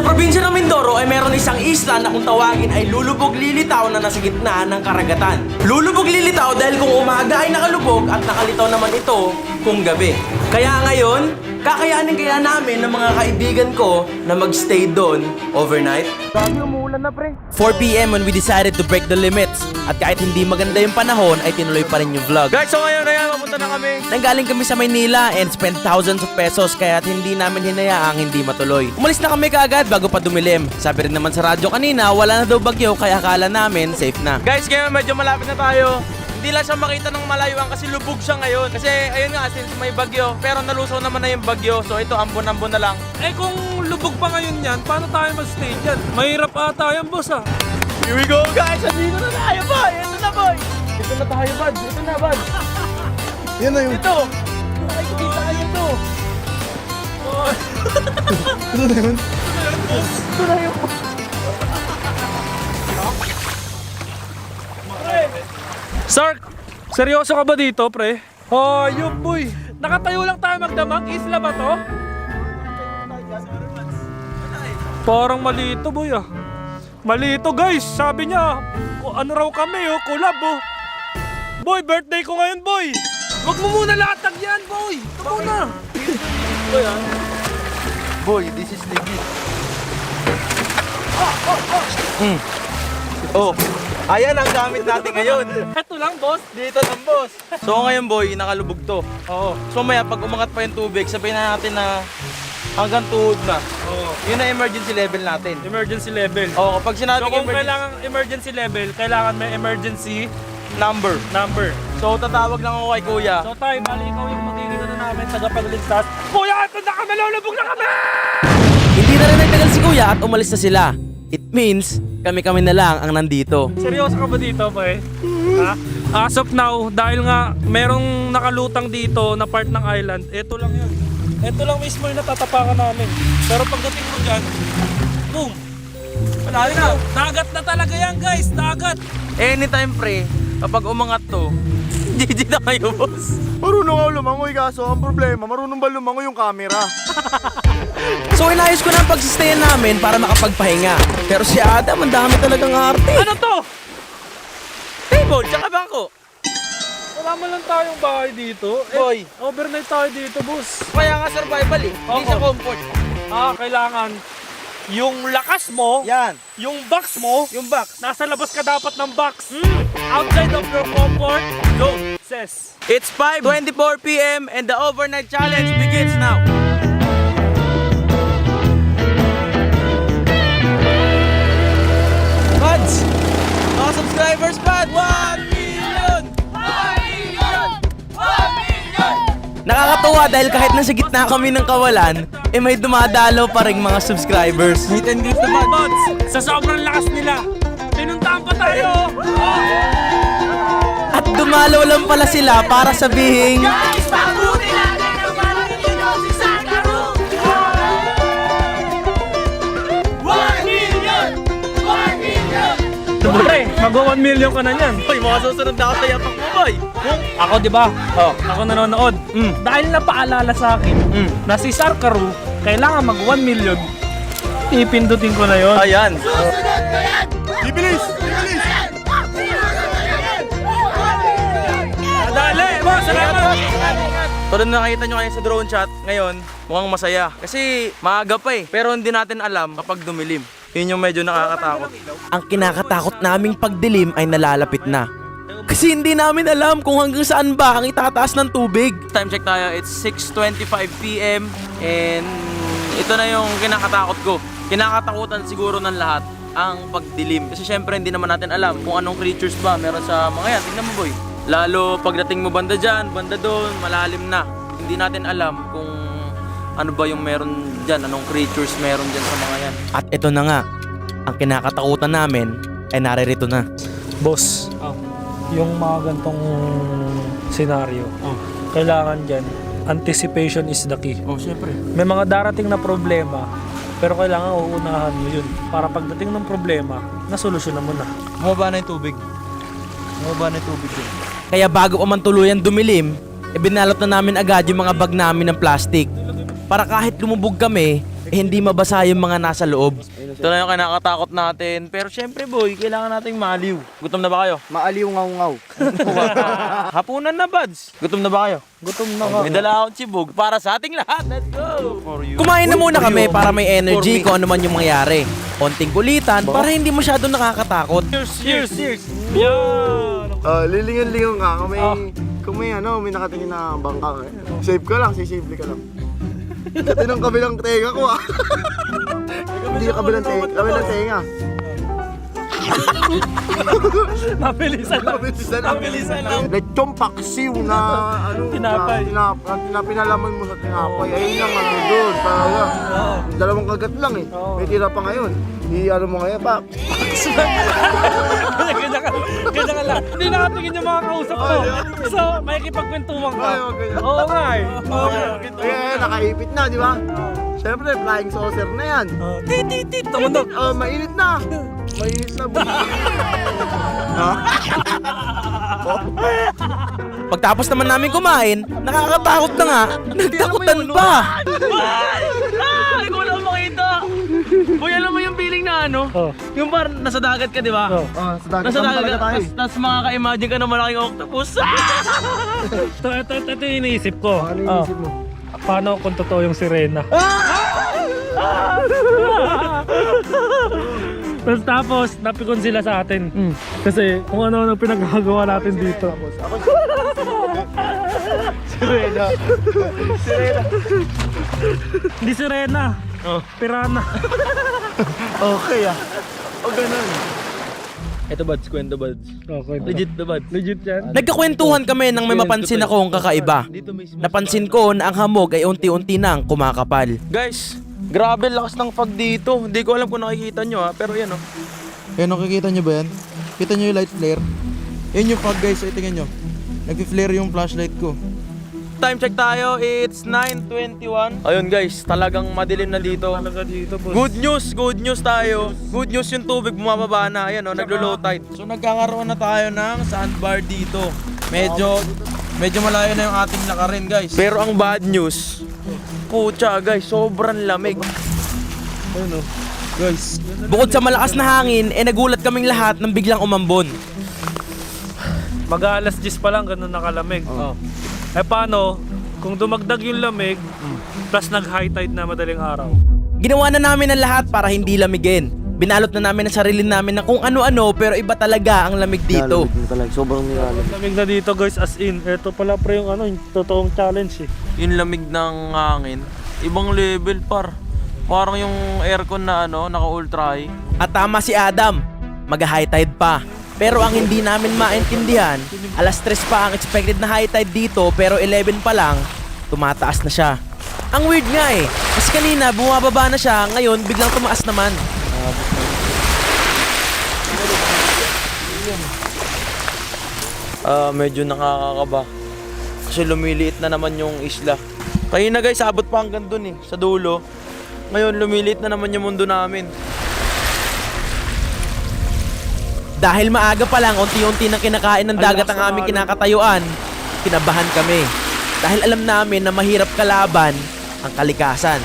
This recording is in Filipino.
probinsya ng Mindoro ay meron isang isla na kung tawagin ay lulubog lilitaw na nasa gitna ng karagatan. Lulubog lilitaw dahil kung umaga ay nakalubog at nakalitaw naman ito kung gabi. Kaya ngayon, kakayanin kaya namin ng mga kaibigan ko na magstay doon overnight. Grabe, umuulan na pre. 4 PM when we decided to break the limits. At kahit hindi maganda yung panahon, ay tinuloy pa rin yung vlog. Guys, so ngayon, ayan, mapunta na kami. Nanggaling kami sa Maynila and spent thousands of pesos kaya hindi namin hinayaang hindi matuloy. Umalis na kami kaagad bago pa dumilim. Sabi rin naman sa radyo kanina, wala na daw bagyo kaya akala namin safe na. Guys, ngayon medyo malapit na tayo. Hindi lang siya makita ng malayuan kasi lubog siya ngayon. Kasi ayun nga, since may bagyo, pero nalusaw naman na yung bagyo. So ito, ambon-ambon na lang. Eh kung lubog pa ngayon yan, paano tayo mag-stay dyan? Mahirap ata yan, boss ah. Here we go guys! Andito na tayo boy! Ito na boy! Ito na tayo bud! Ito na bud! Yan na yung... Ito! Ay, kita kayo ito! Ito na yun. Ito na yung... Sark, seryoso ka ba dito, pre? Hayop, boy. Nakatayo lang tayo magdamag. Isla ba to? Parang mali ito, boy ah. Mali ito, guys. Sabi niya, ano raw kami, oh, collab, oh. Boy, birthday ko ngayon, boy. Wag mo muna latag yan, boy. Ito muna. Boy, ah. Boy, this is legit. Oh! Ayan ang gamit natin ngayon! Ito lang, boss. Dito ng boss! So ngayon boy, nakalubog to. Oo. So maya pag umangat pa yung tubig, sabihin na natin na hanggang tuhod na. Oo. Yun ang emergency level natin. Emergency level. Oo, kapag sinabi So kung kailangan emergency level, kailangan may emergency number. number. So tatawag lang ako kay kuya. So tayo, bali ikaw yung magiging ano namin, tagapagligtas. Kuya, ito na kami, lulubog na kami! Hindi na rin nagtagal si kuya at umalis na sila. It means, kami-kami na lang ang nandito. Seryoso ka ba dito, pre? Ha? As of now, dahil nga merong nakalutang dito na part ng island, ito lang yun. Ito lang mismo yung natatapakan namin. Pero pagdating mo dyan, boom! Wala na. Dagat na talaga yan, guys. Dagat. Anytime pre, kapag umangat to, GG na kayo boss. Marunong ako lumangoy kaso ang problema, marunong ba lumangoy yung camera? So inayos ko na ang pagsistayan namin para makapagpahinga. Pero si Adam, ang dami talagang arte. Ano to? Table, tsaka bangko. Wala man lang tayong bahay dito. Boy. Overnight tayo dito, boss. Kaya nga survival eh, hindi Oo. siya comfort. Kailangan yung lakas mo, Yan, yung box mo, yung box. nasa labas ka dapat ng box. Outside of your comfort zone, says. It's 5:24 PM and the overnight challenge begins now. Pads! Mga subscribers, Pad! 1 million! 1 million! 1 million! Nakakatuwa dahil kahit nasa gitna kami ng kawalan, may dumadalaw pa ring mga subscribers. Meet and greet na Bots, sa sobrang lakas nila, pinuntahan pa tayo. At dumalaw lang pala sila para sabihin, Pabuti natin ang Panginoon si Sakaru! 1 million! 1 million! Pre, mag-1 million ka na yan. Uy, mga susunod na ako sa yapak mo, boy! Ako, di ba? Ako nanonood. Dahil napaalala sa akin na si Sarkaru kailangan mag-1 million, ipindutin ko na yon. Ayan. Susunod na yan! Bibilis! Bibilis! Dali, boss, salamat. Tulad na nakita nyo kayo sa drone shot, ngayon, mukhang masaya. Kasi maaga pa eh, pero hindi natin alam kapag dumilim. Yun yung medyo nakakatakot. Ang kinakatakot naming pagdilim ay nalalapit na. Kasi hindi namin alam kung hanggang saan ba ang itataas ng tubig. Time check tayo, it's 6:25 PM and ito na yung kinakatakot ko. Kinakatakutan siguro ng lahat ang pagdilim. Kasi syempre hindi naman natin alam kung anong creatures ba meron sa mga yan. Tingnan mo boy. Lalo pagdating mo banda dyan, banda doon, malalim na. Hindi natin alam kung ano ba yung meron dyan, anong creatures meron dyan sa mga yan. At ito na nga, ang kinakatakutan namin ay naririto na. Boss, yung mga gantong senaryo, kailangan dyan, anticipation is the key. Oh, syempre. May mga darating na problema, pero kailangan uunahan mo yun. Para pagdating ng problema, nasolusyonan mo na. Bumaba na yung tubig. Bumaba na yung tubig yun. Kaya bago pa man tuluyan dumilim, binalot na namin agad yung mga bag namin ng plastic. Para kahit lumubog kami, hindi mabasa yung mga nasa loob. Ito na yung kinakatakot natin. Pero syempre boy, kailangan nating maliw. Gutom na ba kayo? Maaliw ngaw-ngaw. Hapunan na, buds. Gutom na ba kayo? Gutom na nga. May dala akong chibog para sa ating lahat. Let's go! Kumain na muna kami para may energy kung ano man yung mangyari. Konting kulitan para hindi masyado nakakatakot. Cheers! Yan! Lilingan-lingan ka kung may may nakatingin na bangka. Save ka lang, sisibli ka lang. Ito ng kabilang tenga ko Hindi yung kabilang tenga. Mabilisan lang. Mabilisan lang. Lechong paksiw na Tinapay. na pinalaman mo sa tinapay. Ayun lang doon. Talaga. Dalawang kagat lang May tira pa ngayon. Mo ngayon pa. Ganyan ka lang. Hindi nakatingin yung mga kausap ko. So, may kipagkwentuhan ka. Oo nga Kaya nakaipit na, di ba? Siyempre, flying saucer na yan. Tit! Tumundok. Mainit na. Mainit na. Pagtapos naman namin kumain, nakakatakot na nga. Nagtakutan pa. Hindi ko lang makita. Boy, alam mo yung feeling na Oh. Yung parang nasa dagat ka, di ba? Oh. Sa dagat Nasa naman dagat talaga ka, tayo. tapos makaka-imagine ka ng malaking octopus. Ito yung iniisip ko. Ano yung isip mo? Paano kung totoo yung sirena? Tapos napikon sila sa atin. Kasi kung ano-ano pinagagawa natin dito. Sirena. Hindi sirena. Pirana. Okay O ganun. Ito buds, kwento buds. Okay. Legit na buds. Legit yan. Nagkakwentuhan kami nang may mapansin akong kakaiba. Napansin ko na ang hamog ay unti-unti nang kumakapal. Guys, grabe lakas ng fog dito. Hindi ko alam kung nakikita nyo pero yan Ayan, nakikita nyo ba yan? Kita nyo yung light flare? Yan yung fog guys, ay tingnan nyo. Nag-flare yung flashlight ko. Time check tayo, it's 9:21. Ayun guys, talagang madilim na dito. Talaga dito, boss. Good news tayo. Good news yung tubig bumababa na. Ayan naglo-low tide. So nagkakaroon na tayo ng sandbar dito. Medyo malayo na yung ating lakarin guys. Pero ang bad news, pucha guys, sobrang lamig. Guys, Bukod sa malakas na hangin, nagulat kaming lahat nang biglang umambon. Mag-aalas 10 pa lang, ganun nakalamig. Eh paano, kung dumagdag yung lamig, plus nag-high tide na madaling araw. Ginawa na namin ang lahat para hindi lamigin. Binalot na namin ang sarili namin na kung ano-ano pero iba talaga ang lamig dito. Sobrang nilalag. Lamig na dito guys, as in. Ito pala pre yung yung totoong challenge Yung lamig ng hangin, ibang level par. Parang yung aircon na naka-ultra high. At tama si Adam, mag-high tide pa. Pero ang hindi namin maintindihan, alas 3 pa ang expected na high tide dito pero 11 pa lang, tumataas na siya. Ang weird nga kasi kanina bumababa na siya, ngayon biglang tumaas naman. Medyo nakakakaba. Kasi lumiliit na naman yung isla. Kanina guys, abot pa hanggang dun sa dulo. Ngayon lumiliit na naman yung mundo namin. Dahil maaga pa lang, unti-unti nang kinakain ng dagat ang aming kinakatayuan, kinabahan kami. Dahil alam namin na mahirap kalaban ang kalikasan.